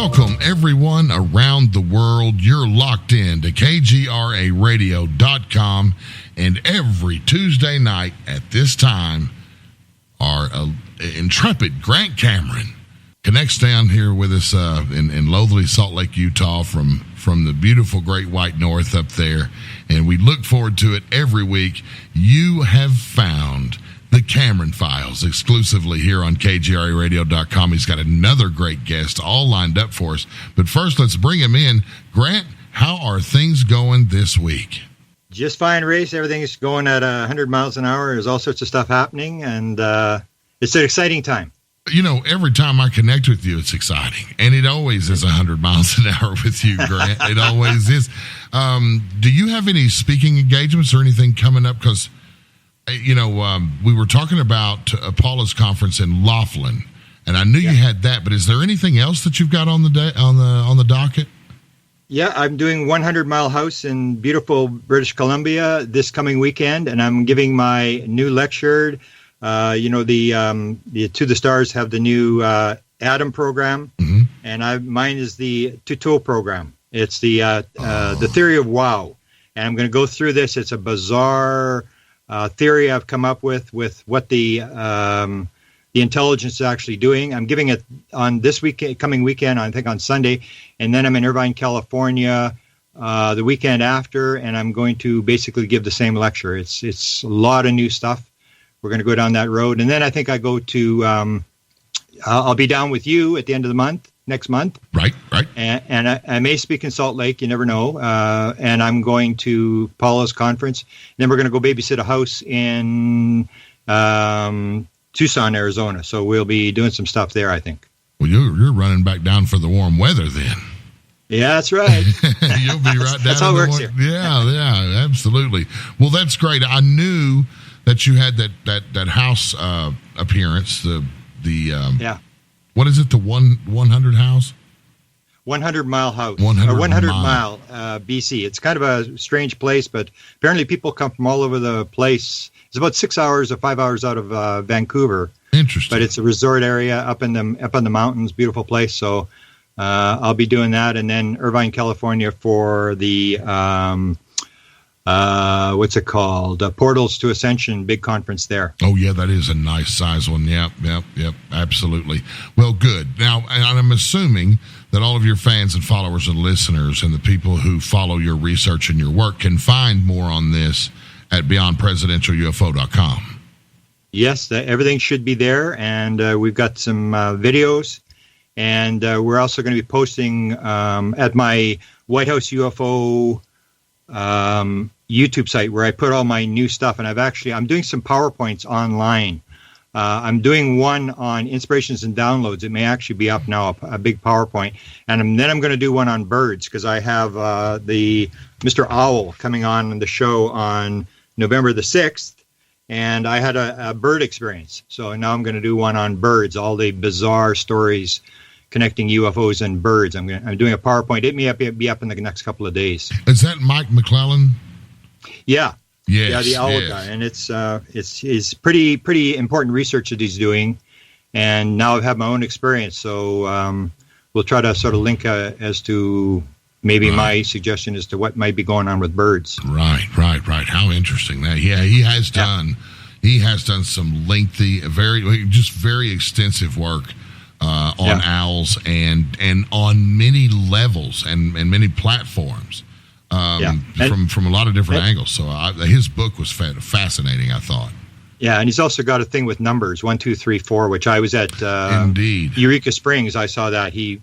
Welcome, everyone around the world. You're locked in to KGRAradio.com, and every Tuesday night at this time, our intrepid Grant Cameron connects down here with us in lovely Salt Lake, Utah, from the beautiful Great White North up there, and we look forward to it every week. You have found the Cameron Files exclusively here on KGRAradio.com. He's got another great guest all lined up for us. But first, let's bring him in. Grant, how are things going this week? Just fine, Race. Everything's going at 100 miles an hour. There's all sorts of stuff happening, and it's an exciting time. You know, every time I connect with you, it's exciting. And it always is 100 miles an hour with you, Grant. It always is. Do you have any speaking engagements or anything coming up? Because we were talking about Paula's conference in Laughlin, and I knew you had that. But is there anything else that you've got on the docket? Yeah, I'm doing 100 Mile House in beautiful British Columbia this coming weekend, and I'm giving my new lecture. The To the Stars have the new Adam program, and mine is the Tuto program. It's the theory of wow, and I'm going to go through this. It's a bizarre theory I've come up with what the intelligence is actually doing. I'm giving it on this coming weekend, I think on Sunday, and then I'm in Irvine, California, the weekend after, and I'm going to basically give the same lecture. It's a lot of new stuff. We're going to go down that road, and then I think I go to. I'll be down with you at the end of the month, next month. Right. And I may speak in Salt Lake. You never know. And I'm going to Paula's conference. And then we're going to go babysit a house in Tucson, Arizona. So we'll be doing some stuff there, I think. Well, you're running back down for the warm weather then. Yeah, that's right. You'll be right down. That's how it works here. Yeah, absolutely. Well, that's great. I knew that you had that house appearance. What is it? The 100 house? 100 Mile House. 100 Mile BC. It's kind of a strange place, but apparently people come from all over the place. It's about 6 hours or 5 hours out of Vancouver. Interesting. But it's a resort area up in the mountains, beautiful place. So I'll be doing that, and then Irvine, California for the what's it called? Portals to Ascension, big conference there. Oh, yeah, that is a nice size one. Yep, absolutely. Well, good. Now, and I'm assuming that all of your fans and followers and listeners and the people who follow your research and your work can find more on this at beyondpresidentialufo.com. Yes, everything should be there, and we've got some videos, and we're also going to be posting at my White House UFO YouTube site where I put all my new stuff, and I'm doing some PowerPoints online. I'm doing one on inspirations and downloads. It may actually be up now, a big PowerPoint, and then I'm going to do one on birds because I have the Mr. Owl coming on the show on November the 6th, and I had a bird experience. So now I'm going to do one on birds, all the bizarre stories connecting UFOs and birds. I'm doing a PowerPoint. It may be up in the next couple of days. Is that Mike McClellan? Yeah. Yes, yeah, the owl guy, and it's pretty important research that he's doing, and now I've had my own experience, so we'll try to sort of link as to maybe my suggestion as to what might be going on with birds. Right. How interesting that. Yeah, he has done some lengthy, very extensive work on owls and on many levels and many platforms. From a lot of different angles. So his book was fascinating, I thought. Yeah, and he's also got a thing with numbers, 1, 2, 3, 4, which I was at Indeed. Eureka Springs. I saw that. He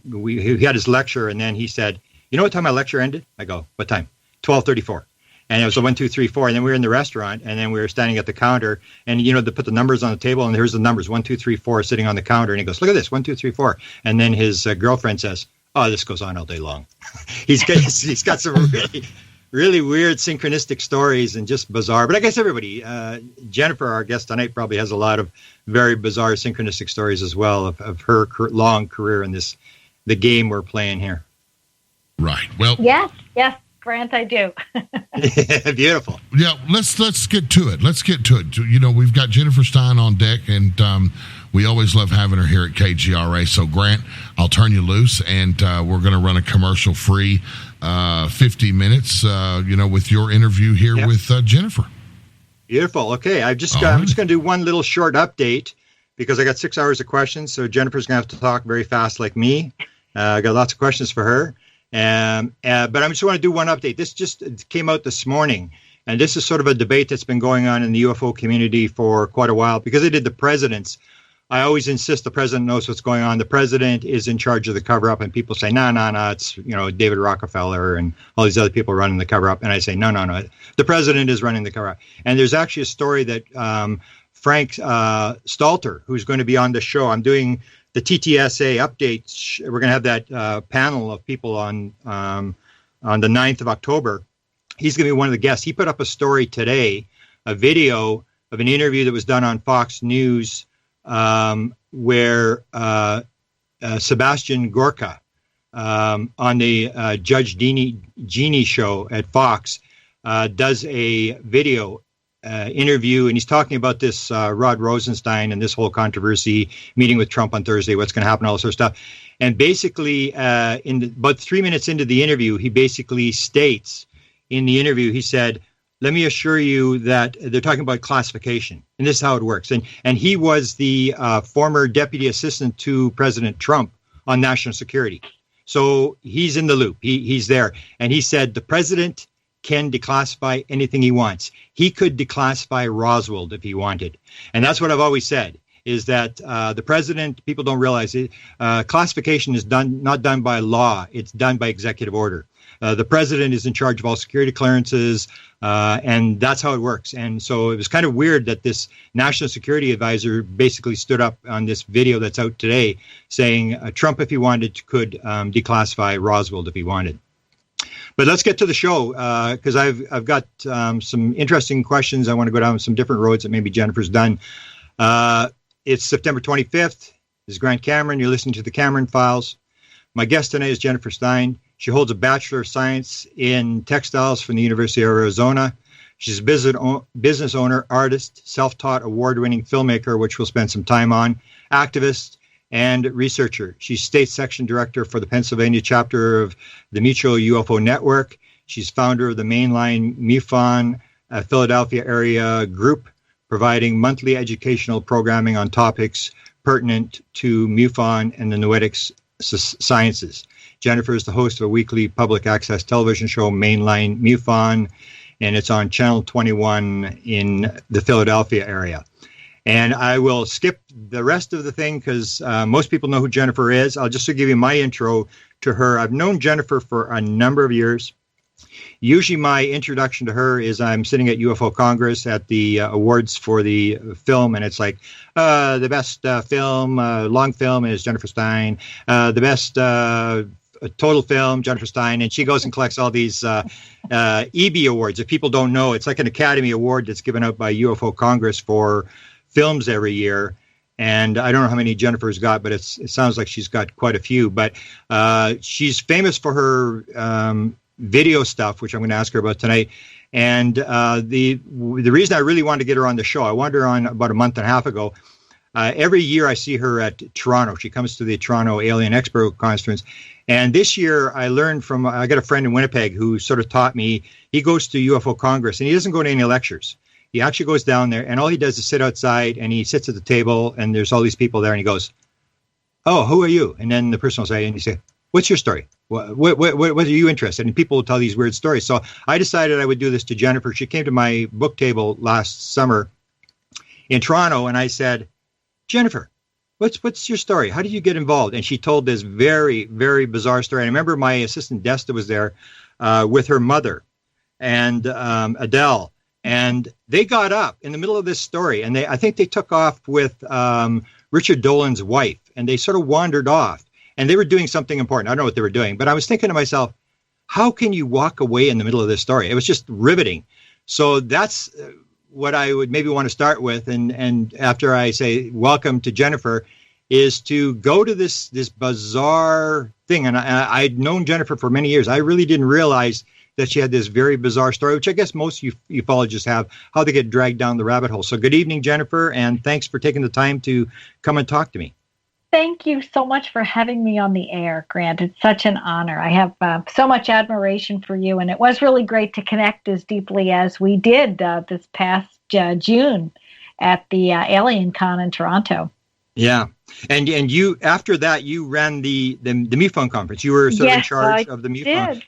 had his lecture, and then he said, "You know what time my lecture ended?" I go, "What time?" 12:34. And it was a 1, 2, 3, 4. And then we were in the restaurant, and then we were standing at the counter, and they put the numbers on the table, and here's the numbers, 1, 2, 3, 4, sitting on the counter. And he goes, "Look at this, 1, 2, 3, 4." And then his girlfriend says, "Oh, this goes on all day long." He's got some really weird synchronistic stories and just bizarre. But I guess everybody, Jennifer, our guest tonight, probably has a lot of very bizarre synchronistic stories as well of her long career in the game we're playing here. Right. Well. Yes, Grant, I do. Beautiful. Yeah, let's get to it. We've got Jennifer Stein on deck, and We always love having her here at KGRA. So, Grant, I'll turn you loose, and we're going to run a commercial-free 50 minutes, with your interview here with Jennifer. Beautiful. Okay, I'm just going to do one little short update because I got 6 hours of questions. So Jennifer's going to have to talk very fast like me. I got lots of questions for her. But I just want to do one update. This just came out this morning. And this is sort of a debate that's been going on in the UFO community for quite a while. Because I did the presidents, I always insist the president knows what's going on. The president is in charge of the cover-up. And people say, no, it's David Rockefeller and all these other people running the cover-up. And I say, no. The president is running the cover-up. And there's actually a story that Frank Stalter, who's going to be on the show, I'm doing the TTSA updates. We're going to have that panel of people on the 9th of October. He's going to be one of the guests. He put up a story today, a video of an interview that was done on Fox News where Sebastian Gorka on the Judge Genie show at Fox does a video interview, and he's talking about this Rod Rosenstein and this whole controversy, meeting with Trump on Thursday, what's going to happen, all this sort of stuff. And basically, about 3 minutes into the interview, he basically states in the interview, he said, let me assure you that they're talking about classification, and this is how it works. And he was the former deputy assistant to President Trump on national security. So he's in the loop. He's there. And he said the president can declassify anything he wants. He could declassify Roswell if he wanted. And that's what I've always said, is that the president, people don't realize it, classification is not done by law. It's done by executive order. The president is in charge of all security clearances, and that's how it works. And so it was kind of weird that this national security advisor basically stood up on this video that's out today saying Trump, if he wanted, could declassify Roswell if he wanted. But let's get to the show because I've got some interesting questions. I want to go down some different roads that maybe Jennifer's done. It's September 25th. This is Grant Cameron. You're listening to the Cameron Files. My guest tonight is Jennifer Stein. She holds a Bachelor of Science in Textiles from the University of Arizona. She's a business owner, artist, self-taught, award-winning filmmaker, which we'll spend some time on, activist, and researcher. She's state section director for the Pennsylvania chapter of the Mutual UFO Network. She's founder of the mainline MUFON Philadelphia area group, providing monthly educational programming on topics pertinent to MUFON and the noetic sciences. Jennifer is the host of a weekly public access television show, Mainline MUFON, and it's on Channel 21 in the Philadelphia area. And I will skip the rest of the thing because most people know who Jennifer is. I'll just give you my intro to her. I've known Jennifer for a number of years. Usually my introduction to her is I'm sitting at UFO Congress at the awards for the film, and it's like the best film, long film is Jennifer Stein, the best total film, Jennifer Stein, and she goes and collects all these EB awards. If people don't know, it's like an Academy Award that's given out by UFO Congress for films every year. And I don't know how many Jennifer's got, but it sounds like she's got quite a few. But she's famous for her video stuff, which I'm going to ask her about tonight. And the reason I really wanted to get her on the show, I wanted her on about a month and a half ago. Every year I see her at Toronto. She comes to the Toronto Alien Expo Conference. And this year I learned I got a friend in Winnipeg who sort of taught me. He goes to UFO Congress and he doesn't go to any lectures. He actually goes down there and all he does is sit outside and he sits at the table and there's all these people there and he goes, "Oh, who are you?" And then the person will say, and you say, "What's your story? What are you interested in?" And people will tell these weird stories. So I decided I would do this to Jennifer. She came to my book table last summer in Toronto and I said, "Jennifer, what's your story? How did you get involved?" And she told this very, very bizarre story. I remember my assistant Desta was there with her mother and Adele. And they got up in the middle of this story, and I think they took off with Richard Dolan's wife, and they sort of wandered off. And they were doing something important. I don't know what they were doing, but I was thinking to myself, how can you walk away in the middle of this story? It was just riveting. So that's what I would maybe want to start with. And after I say welcome to Jennifer, is to go to this bizarre thing. And I'd known Jennifer for many years. I really didn't realize that she had this very bizarre story, which I guess most ufologists have, how they get dragged down the rabbit hole. So good evening, Jennifer, and thanks for taking the time to come and talk to me. Thank you so much for having me on the air, Grant. It's such an honor. I have so much admiration for you, and it was really great to connect as deeply as we did this past June at the Alien Con in Toronto. Yeah. And you, after that, you ran the MUFON conference. You were sort of in charge of the MUFON.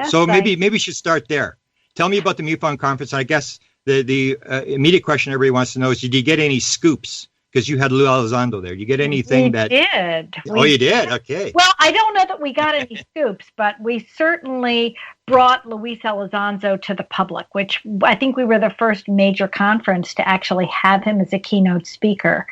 So maybe we should start there. Tell me about the MUFON conference. I guess the immediate question everybody wants to know is, did you get any scoops? Because you had Lou Elizondo there. You get anything we that... did. Oh, you did? Okay. Well, I don't know that we got any scoops, but we certainly brought Luis Elizondo to the public, which I think we were the first major conference to actually have him as a keynote speaker.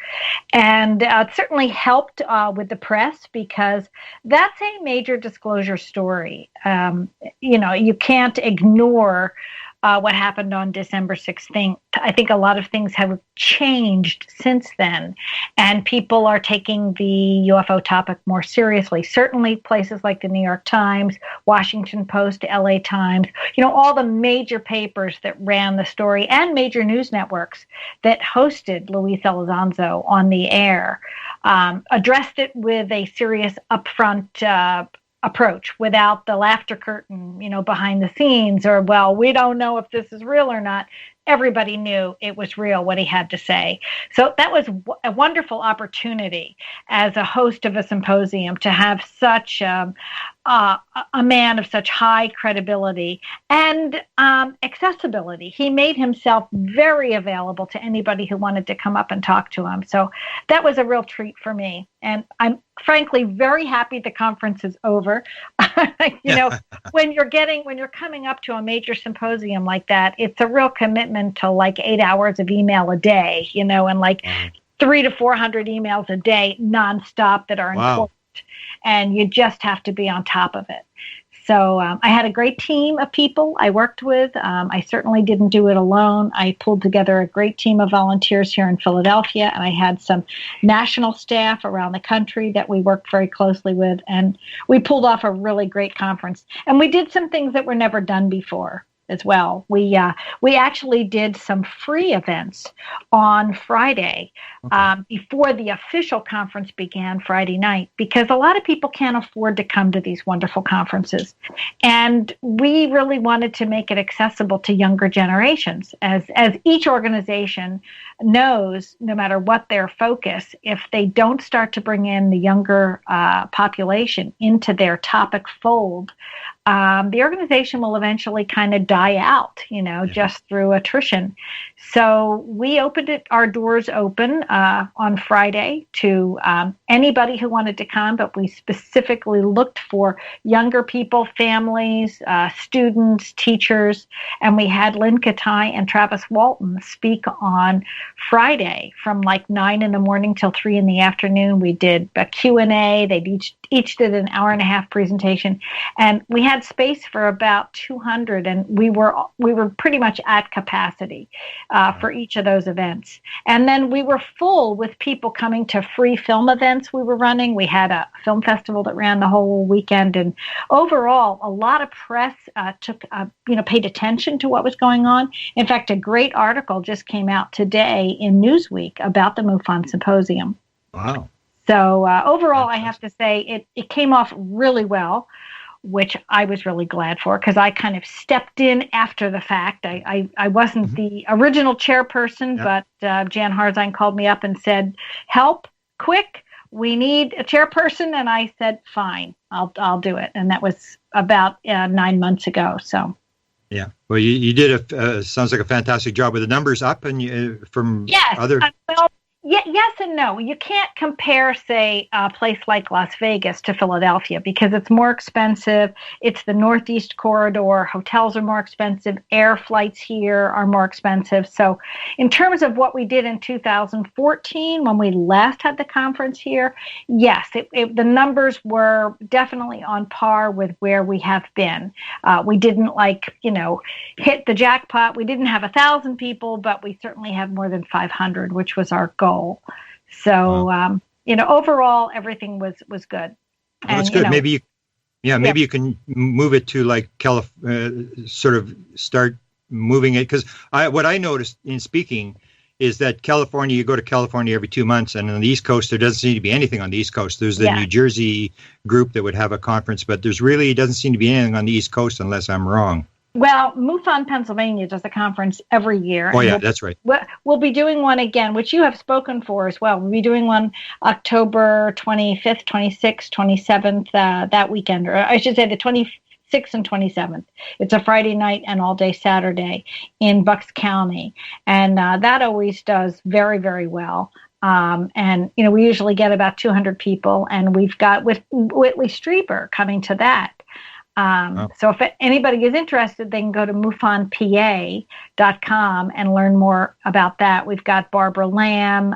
And it certainly helped with the press, because that's a major disclosure story. You can't ignore what happened on December 16th. I think a lot of things have changed since then, and people are taking the UFO topic more seriously. Certainly places like the New York Times, Washington Post, LA Times, all the major papers that ran the story, and major news networks that hosted Luis Elizondo on the air, addressed it with a serious upfront approach, without the laughter curtain, behind the scenes, or, well, we don't know if this is real or not. Everybody knew it was real, what he had to say. So that was a wonderful opportunity as a host of a symposium to have such a man of such high credibility and accessibility. He made himself very available to anybody who wanted to come up and talk to him. So that was a real treat for me. And I'm frankly very happy the conference is over. When you're coming up to a major symposium like that, it's a real commitment to like 8 hours of email a day, and like 300 to 400 emails a day nonstop that are important. And you just have to be on top of it. So I had a great team of people I worked with. I certainly didn't do it alone. I pulled together a great team of volunteers here in Philadelphia, and I had some national staff around the country that we worked very closely with, and we pulled off a really great conference. And we did some things that were never done before as well. We actually did some free events on Friday before the official conference began Friday night, because a lot of people can't afford to come to these wonderful conferences. And we really wanted to make it accessible to younger generations, as each organization knows, no matter what their focus, if they don't start to bring in the younger population into their topic fold, the organization will eventually kind of die out, just through attrition. So we opened our doors open on Friday to anybody who wanted to come, but we specifically looked for younger people, families, students, teachers, and we had Lynn Katai and Travis Walton speak on Friday from like 9 in the morning till 3 in the afternoon. We did a Q&A. They each did an hour and a half presentation, and we had space for about 200, and we were pretty much at capacity for each of those events. And then we were full with people coming to free film events we were running. We had a film festival that ran the whole weekend, and overall, a lot of press paid attention to what was going on. In fact, a great article just came out today in Newsweek about the MUFON Symposium. Wow. So overall, I have to say it came off really well, which I was really glad for, because I kind of stepped in after the fact. I wasn't the original chairperson, but Jan Harzine called me up and said, "Help, quick, we need a chairperson." And I said, "Fine, I'll do it." And that was about 9 months ago. So. Yeah. Well, you did sounds like a fantastic job with the numbers up, and from other. Yes and no. You can't compare, say, a place like Las Vegas to Philadelphia, because it's more expensive. It's the Northeast Corridor. Hotels are more expensive. Air flights here are more expensive. So in terms of what we did in 2014, when we last had the conference here, yes, the numbers were definitely on par with where we have been. We didn't hit the jackpot. We didn't have 1,000 people, but we certainly have more than 500, which was our goal. So, overall, everything was good. Well, that's good. Maybe Yeah, maybe you can move it to like sort of start moving it, because what I noticed in speaking is that California, you go to California every 2 months, and on the East Coast, there doesn't seem to be anything on the East Coast. There's the New Jersey group that would have a conference, but there's really doesn't seem to be anything on the East Coast unless I'm wrong. Well, MUFON Pennsylvania does a conference every year. Oh, yeah, that's right. We'll be doing one again, which you have spoken for as well. We'll be doing one October 25th, 26th, 27th, that weekend, or I should say the 26th and 27th. It's a Friday night and all day Saturday in Bucks County. And that always does very, very well. And, we usually get about 200 people, and we've got with Whitley Strieber coming to that. So if anybody is interested, they can go to MUFONPA.com and learn more about that. We've got Barbara Lamb,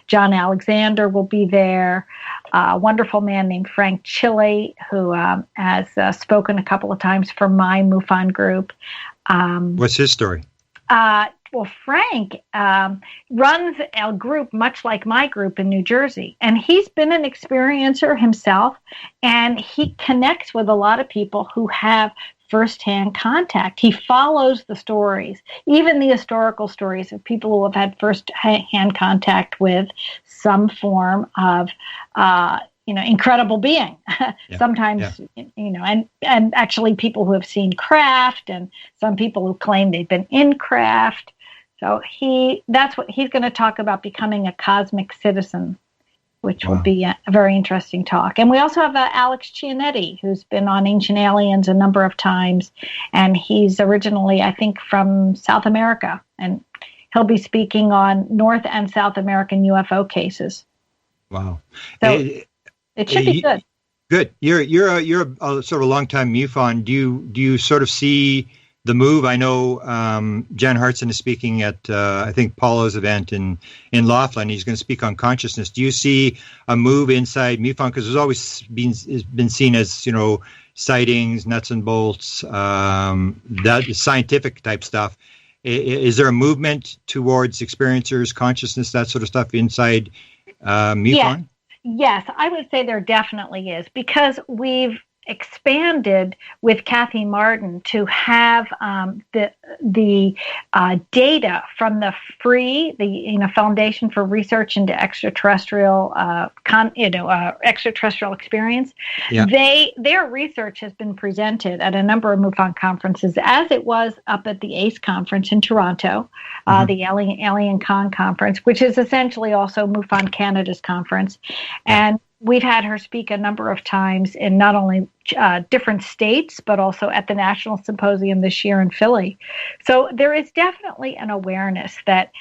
John Alexander will be there, a wonderful man named Frank Chile, who has spoken a couple of times for my MUFON group. What's his story? Well, Frank runs a group much like my group in New Jersey, and he's been an experiencer himself, and he connects with a lot of people who have firsthand contact. He follows the stories, even the historical stories of people who have had firsthand contact with some form of incredible being. Sometimes, and actually people who have seen craft, and some people who claim they've been in craft. So that's what he's going to talk about, becoming a cosmic citizen, which will be a very interesting talk. And we also have Alex Cianetti, who's been on Ancient Aliens a number of times, and he's originally, I think, from South America, and he'll be speaking on North and South American UFO cases. Wow. So it should be good. Good. You're a sort of a longtime MUFON. Do you sort of see the move? I know Jan Hartson is speaking at I think Paulo's event in Laughlin. He's going to speak on consciousness. Do you see a move inside MUFON? Because there's always been seen as sightings, nuts and bolts, that scientific type stuff. Is there a movement towards experiencers, consciousness, that sort of stuff inside MUFON? Yes, I would say there definitely is, because we've expanded with Kathy Martin to have the data from the Foundation for Research into Extraterrestrial extraterrestrial experience. Yeah. Their research has been presented at a number of MUFON conferences, as it was up at the ACE conference in Toronto, the Alien Con conference, which is essentially also MUFON Canada's conference, and we've had her speak a number of times in not only different states, but also at the National Symposium this year in Philly. So there is definitely an awareness that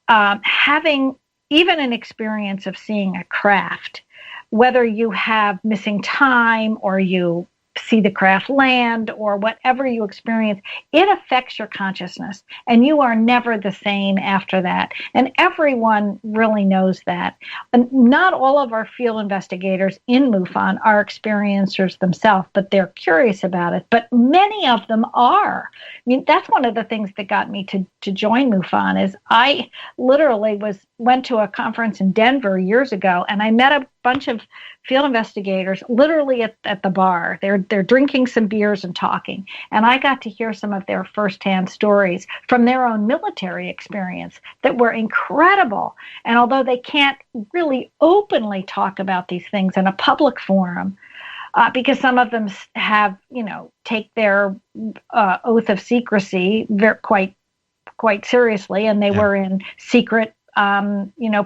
having even an experience of seeing a craft, whether you have missing time or you see the craft land or whatever you experience, it affects your consciousness, and you are never the same after that. And everyone really knows that. And not all of our field investigators in MUFON are experiencers themselves, but they're curious about it. But many of them are. I mean, that's one of the things that got me to join MUFON. Is I literally went to a conference in Denver years ago, and I met a bunch of field investigators literally at the bar. They're drinking some beers and talking, and I got to hear some of their firsthand stories from their own military experience that were incredible. And although they can't really openly talk about these things in a public forum, because some of them have, take their oath of secrecy quite seriously, and they were in secret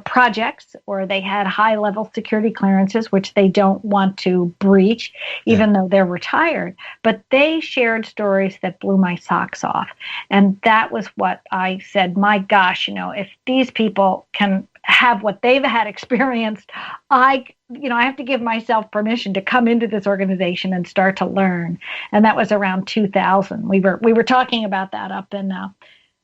projects, or they had high-level security clearances, which they don't want to breach, even though they're retired. But they shared stories that blew my socks off. And that was what I said, my gosh, if these people can have what they've had experienced, I have to give myself permission to come into this organization and start to learn. And that was around 2000. We were talking about that up in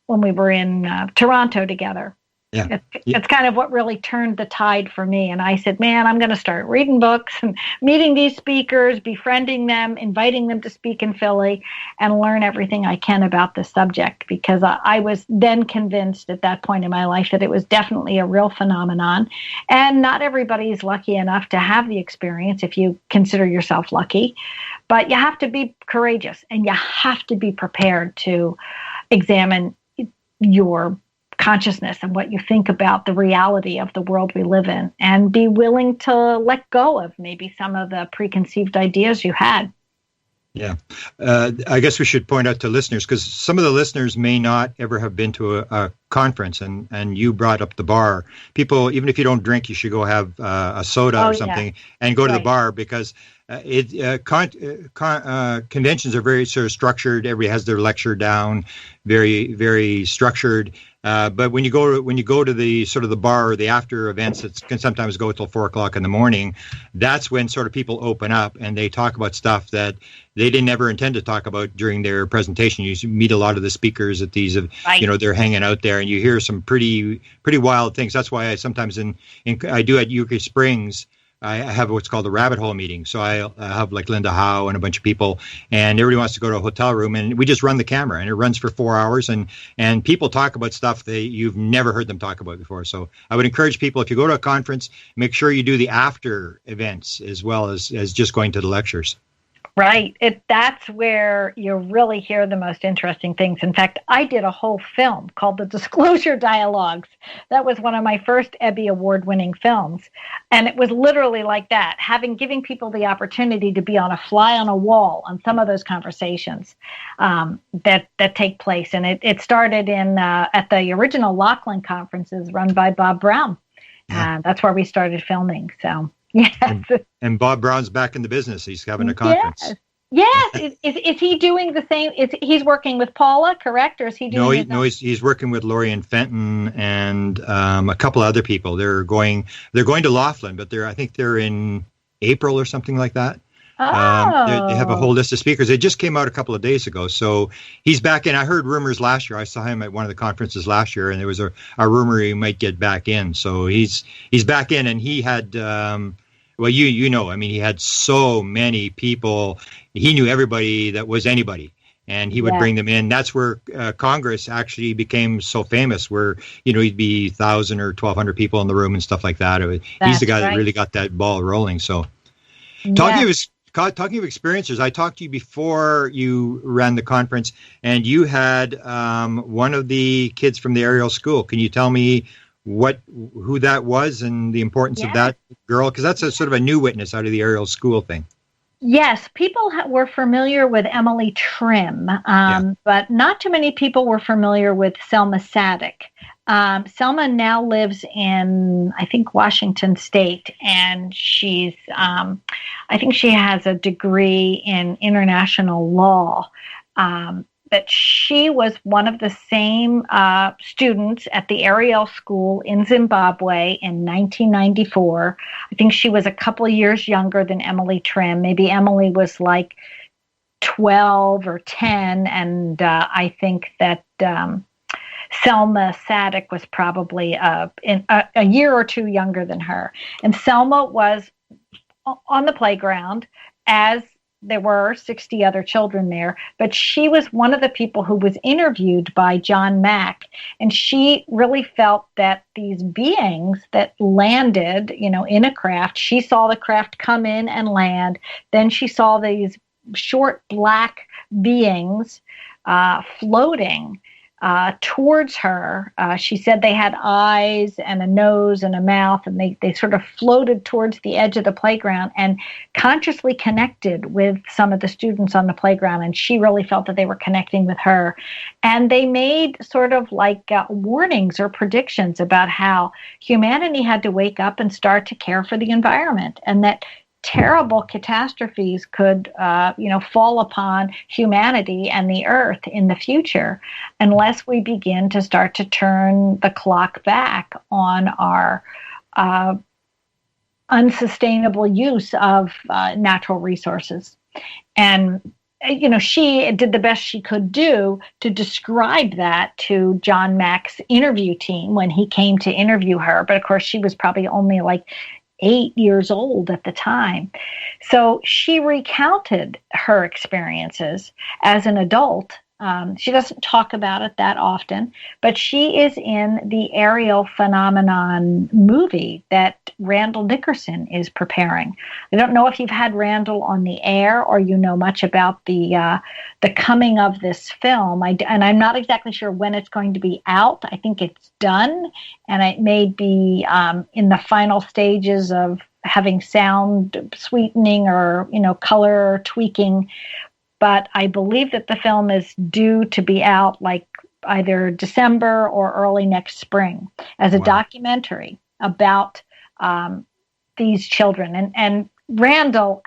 when we were in Toronto together. Yeah. It's kind of what really turned the tide for me. And I said, man, I'm going to start reading books and meeting these speakers, befriending them, inviting them to speak in Philly, and learn everything I can about the subject, because I was then convinced at that point in my life that it was definitely a real phenomenon. And not everybody is lucky enough to have the experience, if you consider yourself lucky. But you have to be courageous, and you have to be prepared to examine your consciousness and what you think about the reality of the world we live in, and be willing to let go of maybe some of the preconceived ideas you had. Yeah. I guess we should point out to listeners, because some of the listeners may not ever have been to a conference, and you brought up the bar. People, even if you don't drink, you should go have a soda or something and go to the bar, because conventions are very sort of structured. Everybody has their lecture down, very, very structured. But when you go to the sort of the bar or the after events that can sometimes go till 4:00 in the morning, that's when sort of people open up and they talk about stuff that they didn't ever intend to talk about during their presentation. You meet a lot of the speakers at these, they're hanging out there, and you hear some pretty wild things. That's why I sometimes I do at UK Springs, I have what's called a rabbit hole meeting. So I have like Linda Howe and a bunch of people, and everybody wants to go to a hotel room, and we just run the camera, and it runs for 4 hours, and people talk about stuff that you've never heard them talk about before. So I would encourage people, if you go to a conference, make sure you do the after events as well as just going to the lectures. Right. That's where you really hear the most interesting things. In fact, I did a whole film called The Disclosure Dialogues. That was one of my first Ebby Award-winning films. And it was literally like that, giving people the opportunity to be on a fly on a wall on some of those conversations that take place. And it started at the original Laughlin conferences run by Bob Brown. And that's where we started filming. So. Yes. And Bob Brown's back in the business. He's having a conference. Yes. Is he doing the same? He's working with Paula, correct? Or is he doing he's working with Laurie and Fenton and a couple other people. They're going to Laughlin, but I think they're in April or something like that. They have a whole list of speakers. It just came out a couple of days ago. So he's back in. I heard rumors last year. I saw him at one of the conferences last year, and there was a rumor he might get back in. So he's back in, and he had, he had so many people. He knew everybody that was anybody, and he would bring them in. That's where Congress actually became so famous, where, he'd be 1,000 or 1,200 people in the room and stuff like that. He's the guy that really got that ball rolling. So talking of experiences, I talked to you before you ran the conference, and you had one of the kids from the aerial school. Can you tell me who that was and the importance of that girl? Because that's a sort of a new witness out of the aerial school thing. Yes, people were familiar with Emily Trim, but not too many people were familiar with Selma Sadek. Selma now lives in, I think, Washington State, and she's, I think she has a degree in international law. But she was one of the same students at the Ariel School in Zimbabwe in 1994. I think she was a couple of years younger than Emily Trim. Maybe Emily was like 12 or 10, and I think that Selma Sadek was probably a year or two younger than her. And Selma was on the playground, as there were 60 other children there, but she was one of the people who was interviewed by John Mack, and she really felt that these beings that landed, in a craft, she saw the craft come in and land, then she saw these short black beings floating towards her. She said they had eyes and a nose and a mouth, and they sort of floated towards the edge of the playground and consciously connected with some of the students on the playground, and she really felt that they were connecting with her. And they made sort of like warnings or predictions about how humanity had to wake up and start to care for the environment, and that terrible catastrophes could, fall upon humanity and the earth in the future unless we begin to start to turn the clock back on our unsustainable use of natural resources. And, she did the best she could do to describe that to John Mack's interview team when he came to interview her. But of course, she was probably only like 8 years old at the time. So she recounted her experiences as an adult She doesn't talk about it that often, but she is in the aerial phenomenon movie that Randall Nickerson is preparing. I don't know if you've had Randall on the air or you know much about the coming of this film. And I'm not exactly sure when it's going to be out. I think it's done, and it may be in the final stages of having sound sweetening or color tweaking. But I believe that the film is due to be out like either December or early next spring as a documentary about these children. And Randall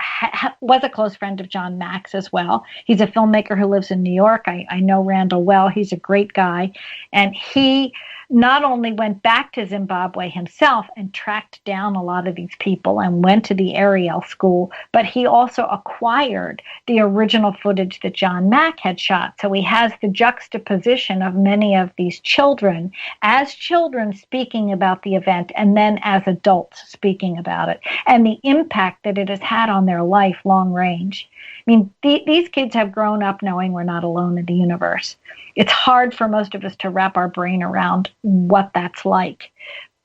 was a close friend of John Mack's as well. He's a filmmaker who lives in New York. I know Randall well. He's a great guy. And he not only went back to Zimbabwe himself and tracked down a lot of these people and went to the Ariel school, but he also acquired the original footage that John Mack had shot. So he has the juxtaposition of many of these children as children speaking about the event and then as adults speaking about it and the impact that it has had on their life long range. I mean, these kids have grown up knowing we're not alone in the universe. It's hard for most of us to wrap our brain around what that's like.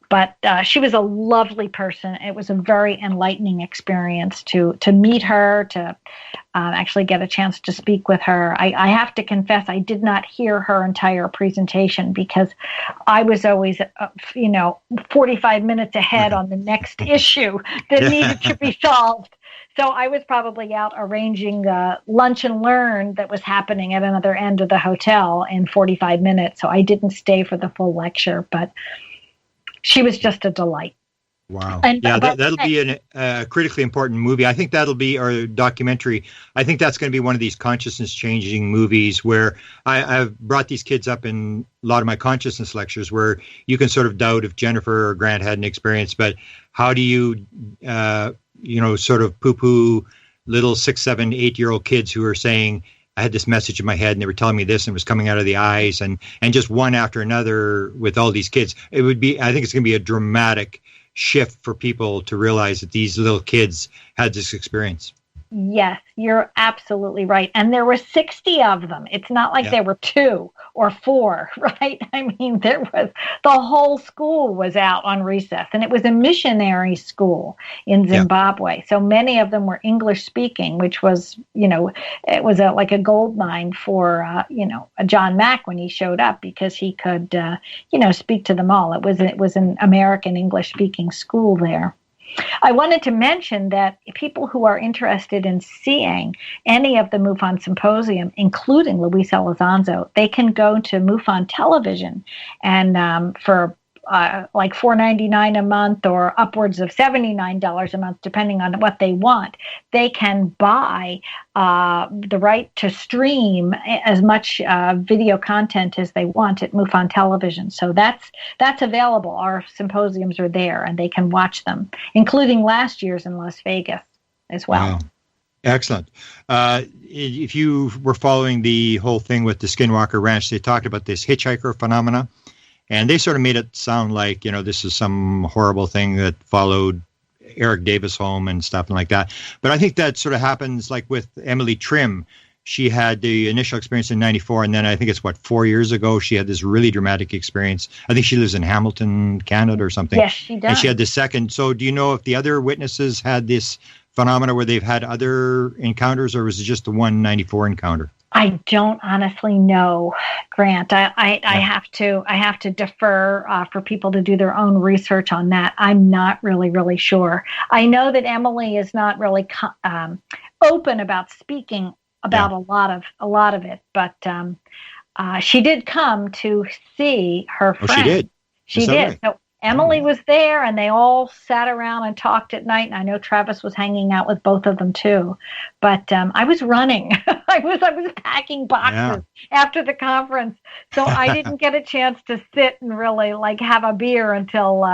But she was a lovely person. It was a very enlightening experience to meet her, to actually get a chance to speak with her. I have to confess, I did not hear her entire presentation because I was always, 45 minutes ahead on the next issue that needed to be solved. So I was probably out arranging lunch and learn that was happening at another end of the hotel in 45 minutes. So I didn't stay for the full lecture, but she was just a delight. Wow. And, yeah, that'll be a critically important movie. I think that'll be, or a documentary. I think that's going to be one of these consciousness-changing movies where I've brought these kids up in a lot of my consciousness lectures where you can sort of doubt if Jennifer or Grant had an experience, but how do you, sort of poo-poo little 6, 7, 8-year-old kids who are saying, I had this message in my head and they were telling me this and it was coming out of the eyes and just one after another with all these kids. I think it's going to be a dramatic shift for people to realize that these little kids had this experience. Yes, you're absolutely right. And there were 60 of them. It's not like there were 2 or 4, right? I mean, the whole school was out on recess, and it was a missionary school in Zimbabwe. So many of them were English speaking, which was, it was like a gold mine for, John Mack when he showed up because he could, speak to them all. It was an American English speaking school there. I wanted to mention that people who are interested in seeing any of the MUFON Symposium, including Luis Elizondo, they can go to MUFON Television and for like $4.99 a month or upwards of $79 a month, depending on what they want, they can buy the right to stream as much video content as they want at MUFON Television. So that's available. Our symposiums are there, and they can watch them, including last year's in Las Vegas as well. Wow. Excellent. If you were following the whole thing with the Skinwalker Ranch, they talked about this hitchhiker phenomena. And they sort of made it sound like, this is some horrible thing that followed Eric Davis home and stuff like that. But I think that sort of happens like with Emily Trim. She had the initial experience in 94, and then I think it's 4 years ago, she had this really dramatic experience. I think she lives in Hamilton, Canada or something. Yes, she does. And she had the second. So do you know if the other witnesses had this phenomena where they've had other encounters, or was it just the 194 encounter? I don't honestly know, Grant. I have to defer for people to do their own research on that. I'm not really sure. I know that Emily is not really open about speaking about a lot of it, but she did come to see her friend. Oh, she did. She did. Right? So Emily was there, and they all sat around and talked at night. And I know Travis was hanging out with both of them too. But I was running. I was packing boxes after the conference, so I didn't get a chance to sit and really have a beer until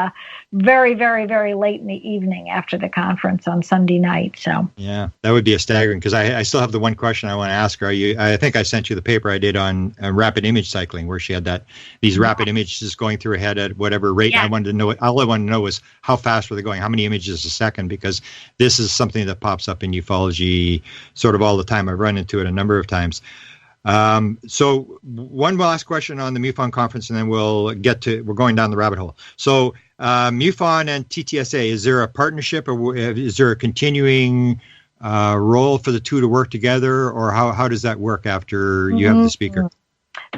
very, very, very late in the evening after the conference on Sunday night. So yeah, that would be a staggering, because I still have the one question I want to ask her. I think I sent you the paper I did on rapid image cycling, where she had these rapid images going through her head at whatever rate. Yeah. I wanted to know. All I wanted to know was how fast were they going? How many images a second? Because this is something that pops up in ufology sort of all the time. I've run into it a number of times. So one last question on the MUFON conference, and then we're going down the rabbit hole. So MUFON and TTSA, is there a partnership, or is there a continuing role for the two to work together, or how does that work after you have the speaker?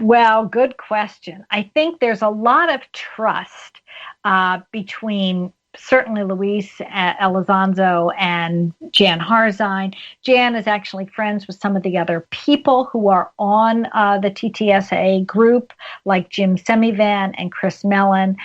Well, good question. I think there's a lot of trust between certainly Luis Elizondo and Jan Harzine. Jan is actually friends with some of the other people who are on the TTSA group, like Jim Semivan and Chris Mellon.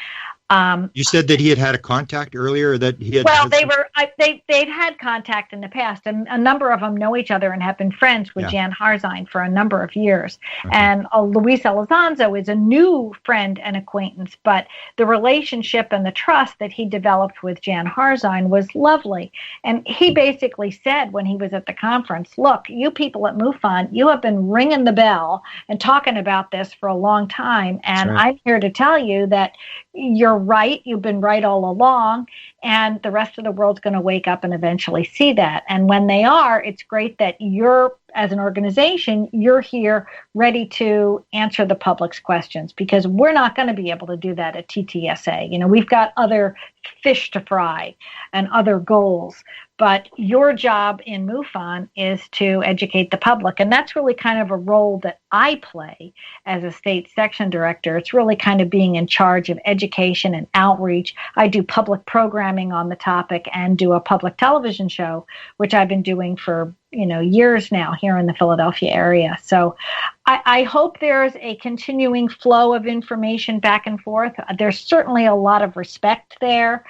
You said that he had a contact earlier, that he had. Well, they'd had contact in the past, and a number of them know each other and have been friends with Jan Harzine for a number of years. Okay. And Luis Elizondo is a new friend and acquaintance, but the relationship and the trust that he developed with Jan Harzine was lovely. And he basically said when he was at the conference, look, you people at MUFON, you have been ringing the bell and talking about this for a long time, and I'm here to tell you that you're right. You've been right all along, and the rest of the world's going to wake up and eventually see that. And when they are, it's great that you're, as an organization, you're here ready to answer the public's questions, because we're not going to be able to do that at TTSA. You know, we've got other fish to fry and other goals. But your job in MUFON is to educate the public. And that's really kind of a role that I play as a state section director. It's really kind of being in charge of education and outreach. I do public programming on the topic and do a public television show, which I've been doing for years now here in the Philadelphia area. So I hope there's a continuing flow of information back and forth. There's certainly a lot of respect there.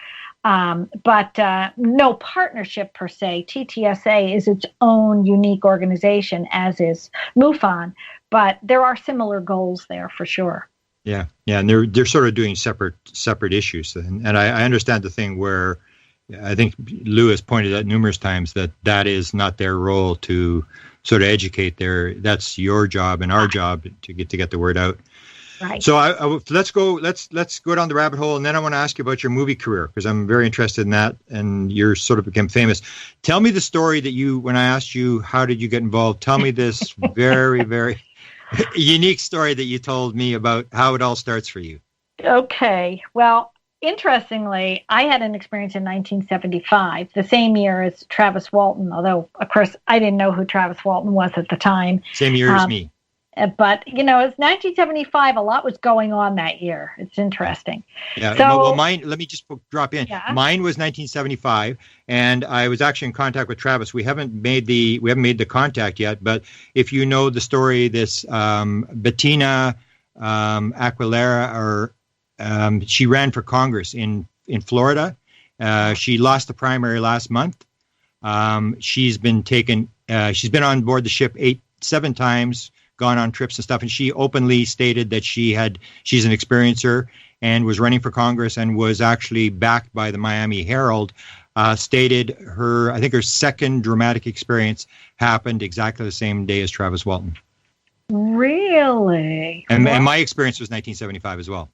But no partnership per se. TTSA is its own unique organization, as is MUFON, but there are similar goals there for sure. Yeah, and they're sort of doing separate issues, and I understand the thing where I think Lewis pointed out numerous times that is not their role to sort of educate. That's your job and our job to get the word out. Right. So let's go down the rabbit hole, and then I want to ask you about your movie career, because I'm very interested in that, and you're sort of become famous. Tell me the story that when I asked you how did you get involved, tell me this very, very unique story that you told me about how it all starts for you. Okay. Well, interestingly, I had an experience in 1975, the same year as Travis Walton, although, of course, I didn't know who Travis Walton was at the time. Same year as me. But, it's 1975. A lot was going on that year. It's interesting. Yeah. So, mine, let me just drop in. Yeah. Mine was 1975, and I was actually in contact with Travis. We haven't made the contact yet, but if you know the story, this Bettina Aguilera, she ran for Congress in Florida. She lost the primary last month. She's been on board the ship 7 times, gone on trips and stuff, and she openly stated that she's an experiencer and was running for Congress, and was actually backed by the Miami Herald. Stated her second dramatic experience happened exactly the same day as Travis Walton. Really? And my experience was 1975 as well.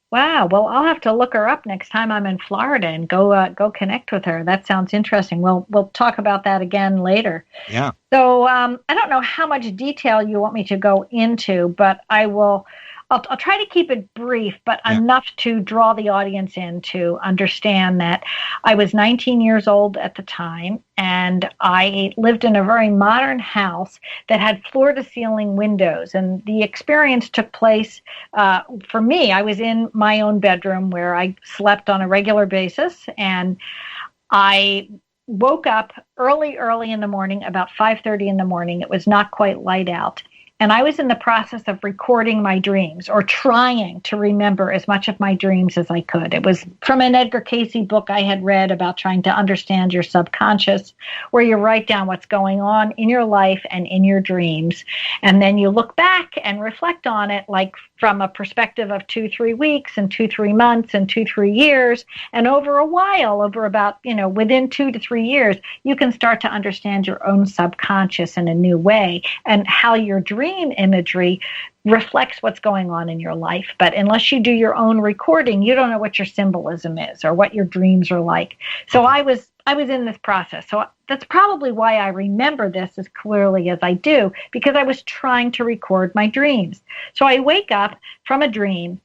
Wow. Well, I'll have to look her up next time I'm in Florida and go connect with her. That sounds interesting. We'll talk about that again later. Yeah. So I don't know how much detail you want me to go into, but I'll try to keep it brief, but enough to draw the audience in to understand that I was 19 years old at the time, and I lived in a very modern house that had floor-to-ceiling windows. And the experience took place, for me, I was in my own bedroom where I slept on a regular basis, and I woke up early in the morning, about 5:30 in the morning. It was not quite light out. And I was in the process of recording my dreams, or trying to remember as much of my dreams as I could. It was from an Edgar Cayce book I had read about trying to understand your subconscious, where you write down what's going on in your life and in your dreams. And then you look back and reflect on it, like from a perspective of 2-3 weeks and 2-3 months and 2-3 years. And over a while, over about, within 2 to 3 years, you can start to understand your own subconscious in a new way, and how your dreams dream imagery reflects what's going on in your life. But unless you do your own recording, you don't know what your symbolism is or what your dreams are like. So I was in this process. So that's probably why I remember this as clearly as I do, because I was trying to record my dreams. So I wake up from a dream,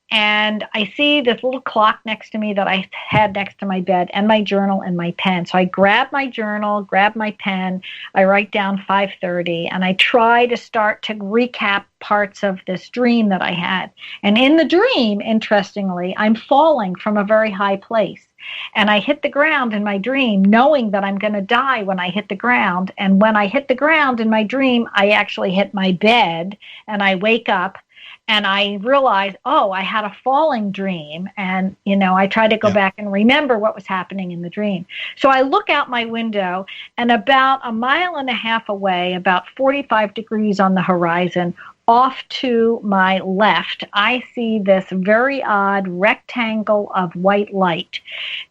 and I see this little clock next to me that I had next to my bed, and my journal and my pen. So I grab my journal, grab my pen, I write down 5:30, and I try to start to recap parts of this dream that I had. And in the dream, interestingly, I'm falling from a very high place. And I hit the ground in my dream, knowing that I'm going to die when I hit the ground. And when I hit the ground in my dream, I actually hit my bed, and I wake up. And I realized, oh, I had a falling dream. And, I try to go back and remember what was happening in the dream. So I look out my window, and about a mile and a half away, about 45 degrees on the horizon, off to my left, I see this very odd rectangle of white light.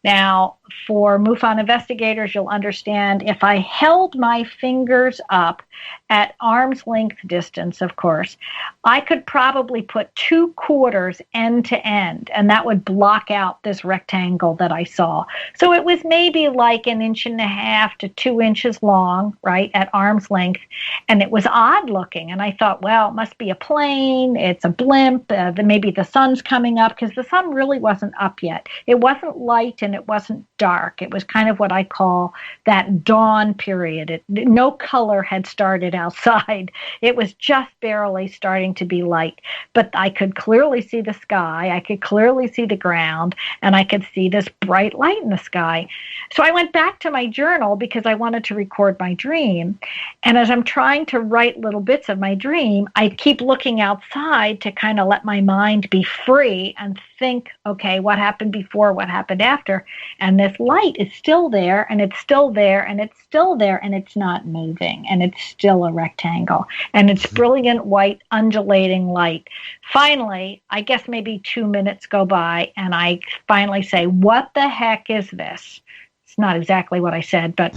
Now, for MUFON investigators, you'll understand if I held my fingers up at arm's length distance, of course, I could probably put 2 quarters end to end, and that would block out this rectangle that I saw. So it was maybe like 1.5 to 2 inches long, right, at arm's length, and it was odd looking. And I thought, well, it must be a plane, it's a blimp, maybe the sun's coming up, because the sun really wasn't up yet. It wasn't light and it wasn't dark. It was kind of what I call that dawn period. No color had started outside. It was just barely starting to be light. But I could clearly see the sky. I could clearly see the ground. And I could see this bright light in the sky. So I went back to my journal because I wanted to record my dream. And as I'm trying to write little bits of my dream, I keep looking outside to kind of let my mind be free and think, okay, what happened before, what happened after? And this light is still there, and it's still there, and it's still there, and it's not moving, and it's still a rectangle, and it's brilliant white undulating light. Finally, I guess maybe 2 minutes go by, and I finally say, what the heck is this? It's not exactly what I said, but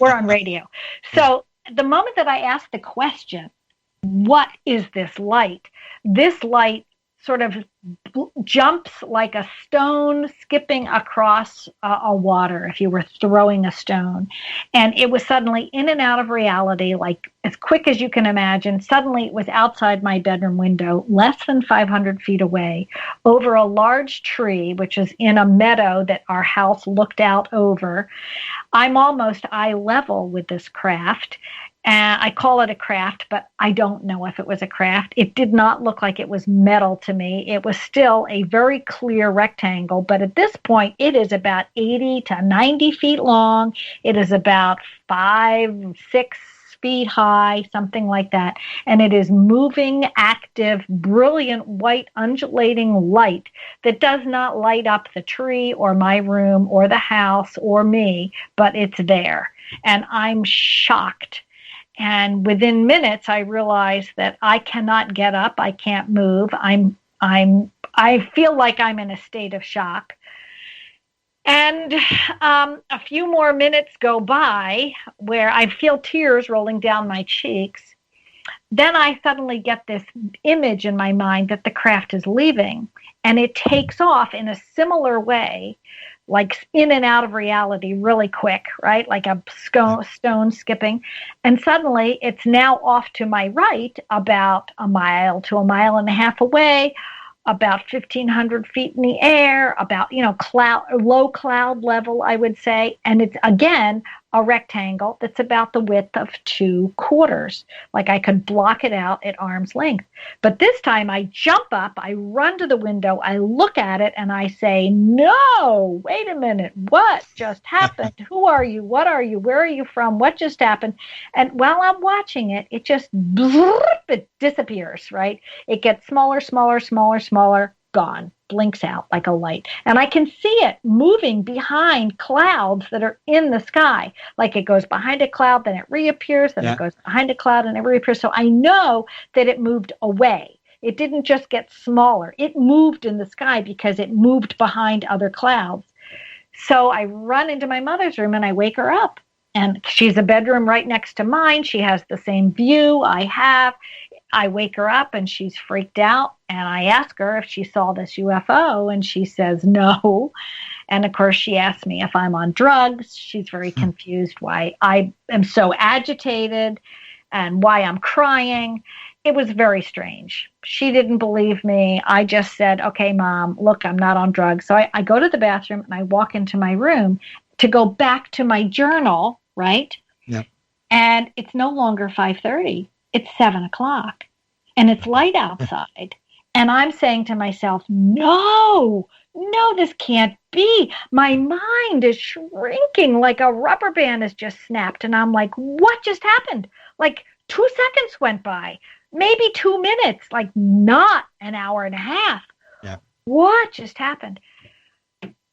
we're on radio. So the moment that I asked the question, what is this light? This light sort of jumps like a stone skipping across a water if you were throwing a stone. And it was suddenly in and out of reality, like as quick as you can imagine. Suddenly it was outside my bedroom window, less than 500 feet away, over a large tree, which is in a meadow that our house looked out over. I'm almost eye level with this craft. And I call it a craft, but I don't know if it was a craft. It did not look like it was metal to me. It was still a very clear rectangle, but at this point, it is about 80 to 90 feet long. It is about 5, 6 feet high, something like that. And it is moving, active, brilliant, white, undulating light that does not light up the tree or my room or the house or me, but it's there. And I'm shocked. And within minutes, I realized that I cannot get up. I can't move. I feel like I'm in a state of shock. And a few more minutes go by where I feel tears rolling down my cheeks. Then I suddenly get this image in my mind that the craft is leaving, and it takes off in a similar way, like in and out of reality really quick, right? Like a stone skipping. And suddenly it's now off to my right about a mile to a mile and a half away, about 1,500 feet in the air, about, low cloud level, I would say. And it's, again, a rectangle that's about the width of 2 quarters. Like I could block it out at arm's length. But this time I jump up, I run to the window, I look at it, and I say, no, wait a minute, what just happened? Who are you? What are you? Where are you from? What just happened? And while I'm watching it, it just, it disappears, right? It gets smaller, smaller, smaller, smaller, gone. Blinks out like a light. And I can see it moving behind clouds that are in the sky. Like it goes behind a cloud, then it reappears, then it goes behind a cloud and it reappears. So I know that it moved away. It didn't just get smaller. It moved in the sky because it moved behind other clouds. So I run into my mother's room and I wake her up. And she's a bedroom right next to mine. She has the same view I have. I wake her up and she's freaked out. And I ask her if she saw this UFO, and she says no. And of course, she asks me if I'm on drugs. She's very confused why I am so agitated and why I'm crying. It was very strange. She didn't believe me. I just said, okay, Mom, look, I'm not on drugs. So I go to the bathroom and I walk into my room to go back to my journal, right? Yeah. And it's no longer 5:30. It's 7:00 and it's light outside. And I'm saying to myself, no, this can't be. My mind is shrinking like a rubber band has just snapped. And I'm like, what just happened? Like 2 seconds went by, maybe 2 minutes, like not an hour and a half. Yeah. What just happened?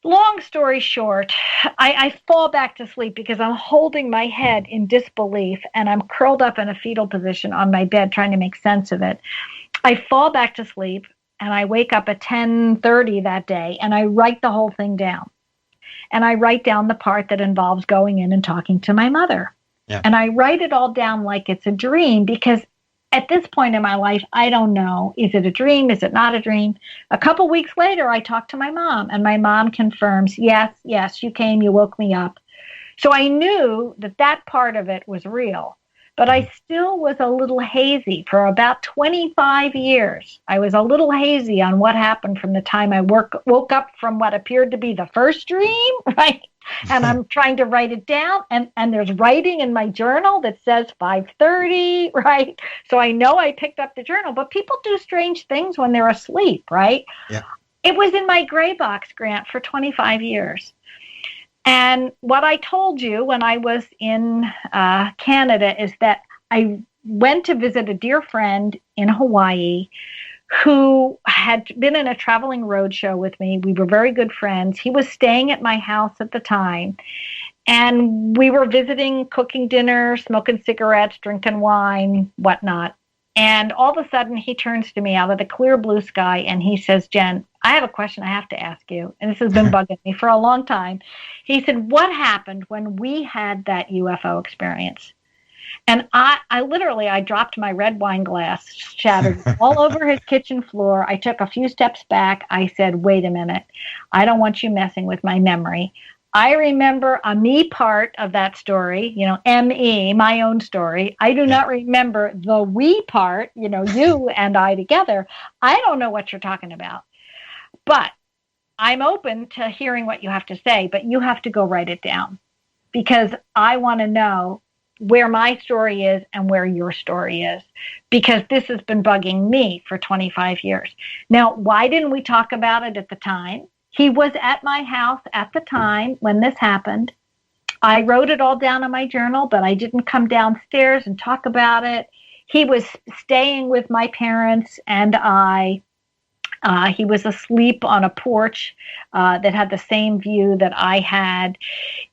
Long story short, I fall back to sleep because I'm holding my head in disbelief and I'm curled up in a fetal position on my bed trying to make sense of it. I fall back to sleep and I wake up at 10:30 that day and I write the whole thing down. And I write down the part that involves going in and talking to my mother. Yeah. And I write it all down like it's a dream because at this point in my life, I don't know. Is it a dream? Is it not a dream? A couple weeks later, I talk to my mom, and my mom confirms, yes, you came, you woke me up. So I knew that part of it was real, but I still was a little hazy for about 25 years. I was a little hazy on what happened from the time I woke up from what appeared to be the first dream, right? And I'm trying to write it down, and there's writing in my journal that says 5:30, right? So I know I picked up the journal, but people do strange things when they're asleep, right? Yeah. It was in my gray box, Grant, for 25 years. And what I told you when I was in Canada is that I went to visit a dear friend in Hawaii who had been in a traveling roadshow with me. We were very good friends. He was staying at my house at the time. And we were visiting, cooking dinner, smoking cigarettes, drinking wine, whatnot. And all of a sudden, he turns to me out of the clear blue sky and he says, Jen, I have a question I have to ask you. And this has been bugging me for a long time. He said, what happened when we had that UFO experience? And I dropped my red wine glass, shattered all over his kitchen floor. I took a few steps back. I said, wait a minute. I don't want you messing with my memory. I remember a me part of that story, M-E, my own story. I do not remember the we part, you and I together. I don't know what you're talking about. But I'm open to hearing what you have to say, but you have to go write it down because I want to know where my story is and where your story is, because this has been bugging me for 25 years. Now, why didn't we talk about it at the time? He was at my house at the time when this happened. I wrote it all down in my journal, but I didn't come downstairs and talk about it. He was staying with my parents and he was asleep on a porch that had the same view that I had.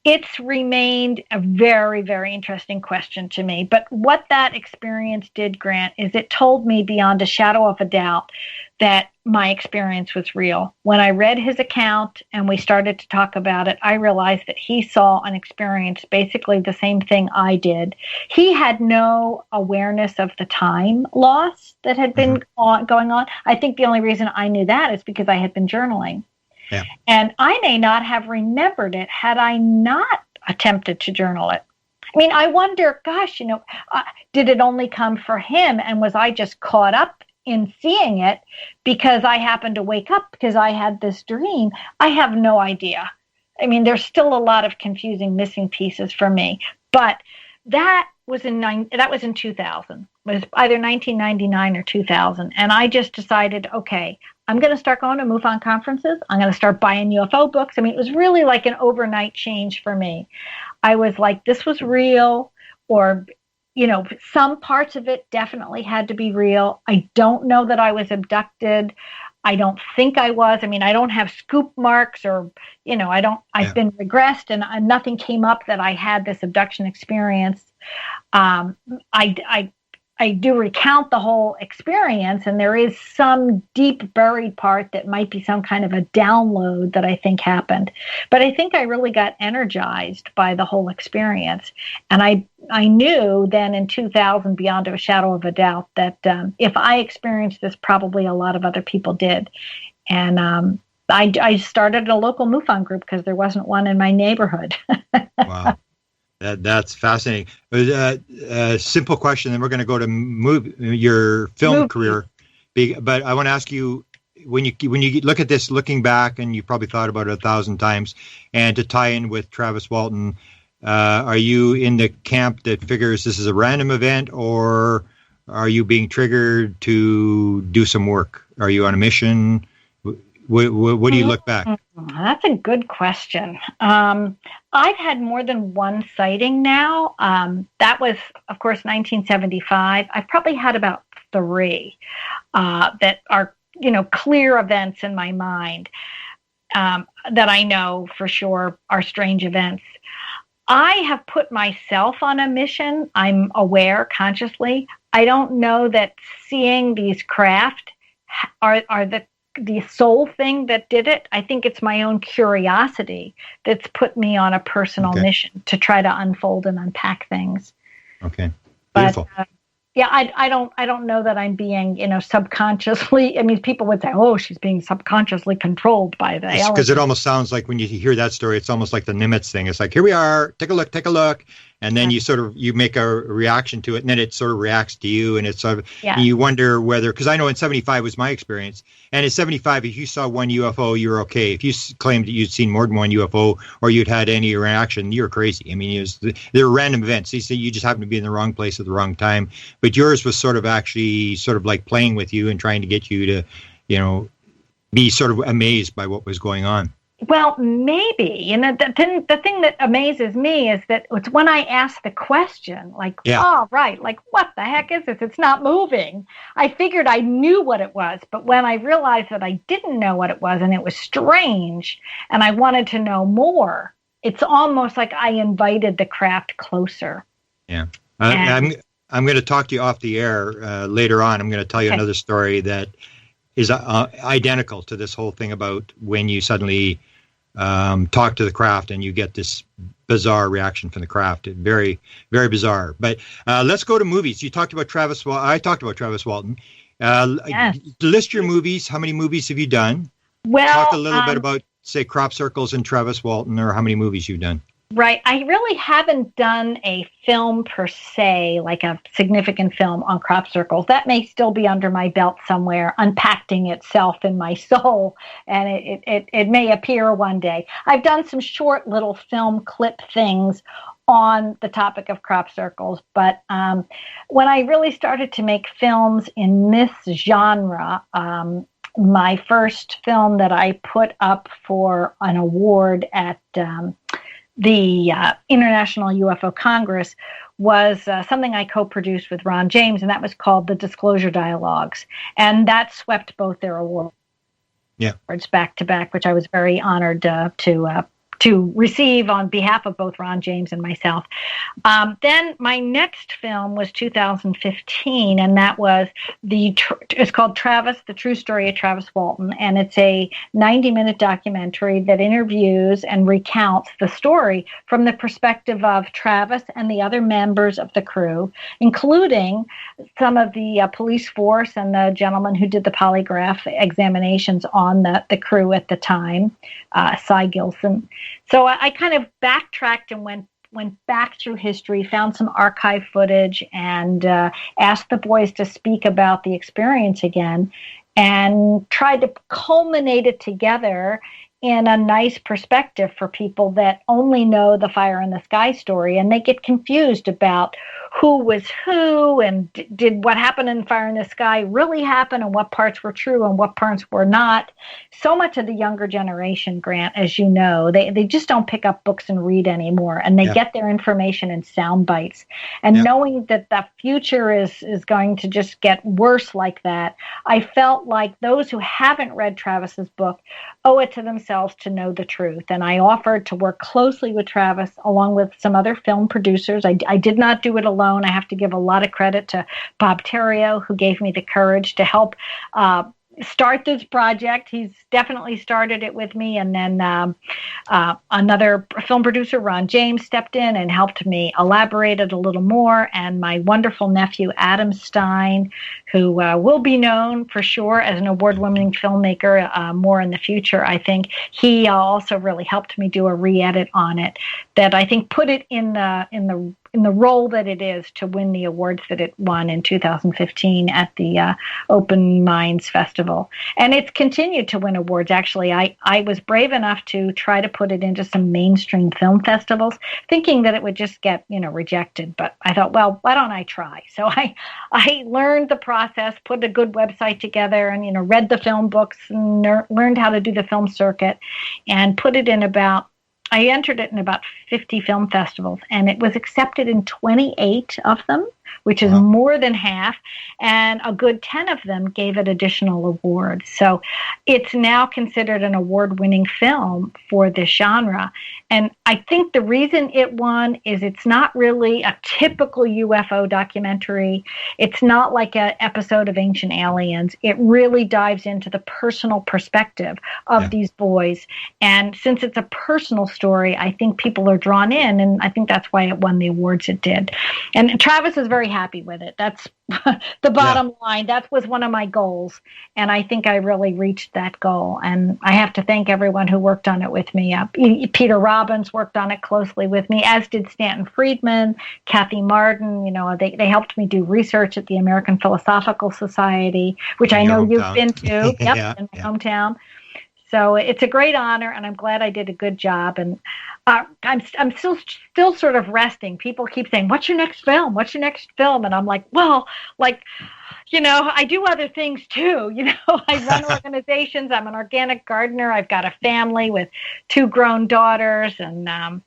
It's remained a very, very interesting question to me. But what that experience did, Grant, is it told me beyond a shadow of a doubt that my experience was real. When I read his account and we started to talk about it, I realized that he saw and experienced basically the same thing I did. He had no awareness of the time loss that had been going on. I think the only reason I knew that is because I had been journaling. Yeah. And I may not have remembered it had I not attempted to journal it. I mean, I wonder, gosh, did it only come for him? And was I just caught up in seeing it because I happened to wake up because I had this dream? I have no idea. I mean, there's still a lot of confusing missing pieces for me. But that was in 2000. It was either 1999 or 2000. And I just decided, okay, I'm going to start going to MUFON conferences. I'm going to start buying UFO books. I mean, it was really like an overnight change for me. I was like, this was real, or, some parts of it definitely had to be real. I don't know that I was abducted. I don't think I was. I mean, I don't have scoop marks or, I've been regressed and nothing came up that I had this abduction experience. I I do recount the whole experience, and there is some deep buried part that might be some kind of a download that I think happened. But I think I really got energized by the whole experience. And I knew then in 2000, beyond a shadow of a doubt, that if I experienced this, probably a lot of other people did. And I started a local MUFON group because there wasn't one in my neighborhood. Wow. That's fascinating. A simple question, then we're going to go to your film career. But I want to ask you, when you look at this, looking back, and you probably thought about it 1,000 times, and to tie in with Travis Walton, are you in the camp that figures this is a random event, or are you being triggered to do some work? Are you on a mission? What do you look back? That's a good question. I've had more than one sighting now. That was, of course, 1975. I've probably had about 3 that are, clear events in my mind that I know for sure are strange events. I have put myself on a mission. I'm aware consciously. I don't know that seeing these craft are the sole thing that did it. I think it's my own curiosity that's put me on a personal mission to try to unfold and unpack things. Okay. Beautiful. But, I don't know that I'm being, subconsciously. I mean, people would say, "Oh, she's being subconsciously controlled by the aliens." Because it almost sounds like when you hear that story, it's almost like the Nimitz thing. It's like, here we are, take a look, and then you make a reaction to it, and then it sort of reacts to you, and it's sort of, and you wonder whether, because I know in 75 was my experience, and in 75, if you saw one UFO, you were okay. If you claimed that you'd seen more than one UFO, or you'd had any reaction, you're crazy. I mean, they were random events. You just happened to be in the wrong place at the wrong time. But yours was sort of like playing with you and trying to get you to, be sort of amazed by what was going on. Well, maybe. And the thing that amazes me is that it's when I ask the question, like, oh, right, like, what the heck is this? It's not moving. I figured I knew what it was, but when I realized that I didn't know what it was and it was strange and I wanted to know more, it's almost like I invited the craft closer. Yeah. I'm going to talk to you off the air later on. I'm going to tell you another story that is identical to this whole thing about when you suddenly talk to the craft and you get this bizarre reaction from the craft. Very, very bizarre. But let's go to movies. You talked about Travis. I talked about Travis Walton. List your movies. How many movies have you done? Well, talk a little bit about, say, Crop Circles and Travis Walton, or how many movies you've done. Right. I really haven't done a film per se, like a significant film on crop circles. That may still be under my belt somewhere, unpacking itself in my soul, and it may appear one day. I've done some short little film clip things on the topic of crop circles, but when I really started to make films in this genre, my first film that I put up for an award at the International UFO Congress was something I co-produced with Ron James, and that was called The Disclosure Dialogues. And that swept both their awards back to back, which I was very honored to receive on behalf of both Ron James and myself. Then my next film was 2015, and that was it's called Travis, The True Story of Travis Walton, and it's a 90-minute documentary that interviews and recounts the story from the perspective of Travis and the other members of the crew, including some of the police force and the gentleman who did the polygraph examinations on the crew at the time, Cy Gilson. So I kind of backtracked and went back through history, found some archive footage, and asked the boys to speak about the experience again, and tried to culminate it together in a nice perspective for people that only know the Fire in the Sky story, and they get confused about who was who, and did what happened in Fire in the Sky really happen, and what parts were true and what parts were not. So much of the younger generation, Grant, as you know, they just don't pick up books and read anymore, and they get their information in sound bites. And knowing that the future is going to just get worse like that, I felt like those who haven't read Travis's book owe it to themselves to know the truth. And I offered to work closely with Travis along with some other film producers. I did not do it alone. alone. I have to give a lot of credit to Bob Terrio, who gave me the courage to help start this project. He's definitely started it with me. And then another film producer, Ron James, stepped in and helped me elaborate it a little more. And my wonderful nephew, Adam Stein, who will be known for sure as an award-winning filmmaker more in the future, I think. He also really helped me do a re-edit on it that I think put it in the role that it is to win the awards that it won in 2015 at the Open Minds Festival. And it's continued to win awards. Actually, I was brave enough to try to put it into some mainstream film festivals, thinking that it would just get, rejected. But I thought, well, why don't I try? So I learned the process, put a good website together, and, read the film books and learned how to do the film circuit and put it in I entered it in about 50 film festivals, and it was accepted in 28 of them, which is more than half, and a good 10 of them gave it additional awards. So it's now considered an award-winning film for this genre. And I think the reason it won is it's not really a typical UFO documentary. It's not like an episode of Ancient Aliens. It really dives into the personal perspective of these boys. And since it's a personal story, I think people are drawn in, and I think that's why it won the awards it did. And Travis was very happy with it. That's the bottom line. That was one of my goals, and I think I really reached that goal. And I have to thank everyone who worked on it with me. Peter Robbins worked on it closely with me, as did Stanton Friedman, Kathy Martin. They helped me do research at the American Philosophical Society, which I know you've been to. In my hometown. So it's a great honor, and I'm glad I did a good job. And I'm still sort of resting. People keep saying, "What's your next film? What's your next film?" And I'm like, well, I do other things too. I run organizations. I'm an organic gardener. I've got a family with 2 grown daughters, and I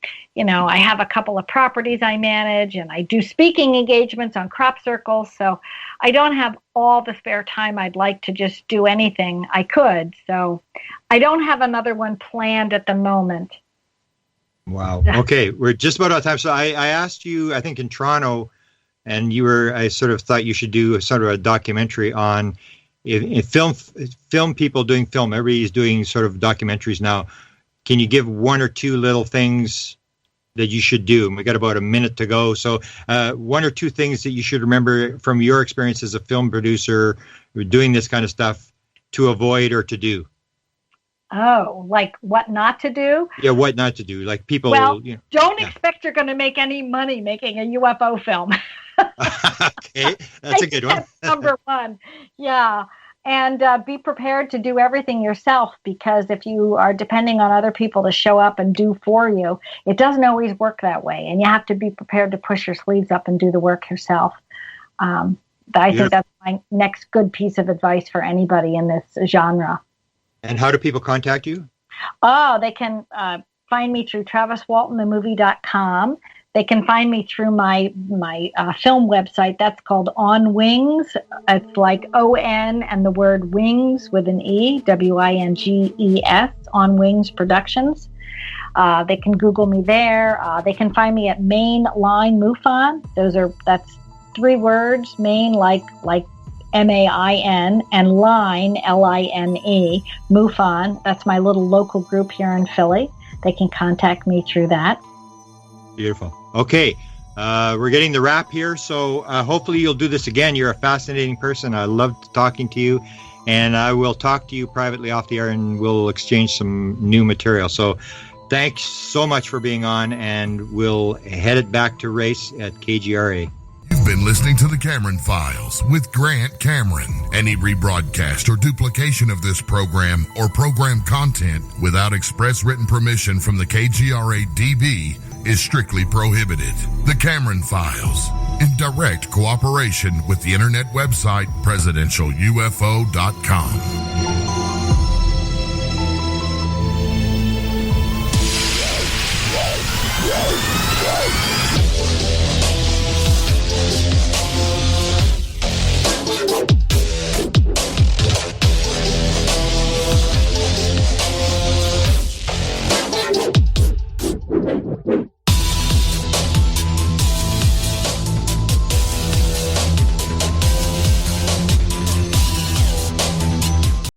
have a couple of properties I manage, and I do speaking engagements on crop circles. So I don't have all the spare time I'd like to just do anything I could. So I don't have another one planned at the moment. Wow. Okay, we're just about out of time. So I asked you, I think in Toronto, and I sort of thought you should do sort of a documentary on if film people doing film. Everybody's doing sort of documentaries now. Can you give 1 or 2 little things that you should do? We got about a minute to go. So 1 or 2 things that you should remember from your experience as a film producer doing this kind of stuff to avoid or to do. Oh, like what not to do? Yeah, what not to do. Like people... Well, don't expect you're going to make any money making a UFO film. Okay, that's a good one. That's number 1. Yeah. And be prepared to do everything yourself, because if you are depending on other people to show up and do for you, it doesn't always work that way. And you have to be prepared to push your sleeves up and do the work yourself. I think that's my next good piece of advice for anybody in this genre. And how do people contact you? Oh, they can find me through TravisWaltonTheMovie.com. They can find me through my film website. That's called On Wings. It's like O-N and the word wings with an E, WINGES, On Wings Productions. They can Google me there. They can find me at Main Line MUFON. That's 3 words, Main like MAIN, and Line, LINE, MUFON. That's my little local group here in Philly. They can contact me through that. Beautiful. Okay. We're getting the wrap here. So hopefully you'll do this again. You're a fascinating person. I loved talking to you. And I will talk to you privately off the air, and we'll exchange some new material. So thanks so much for being on, and we'll head it back to race at KGRA. You've been listening to The Cameron Files with Grant Cameron. Any rebroadcast or duplication of this program or program content without express written permission from the KGRA DB is strictly prohibited. The Cameron Files, in direct cooperation with the internet website presidentialufo.com.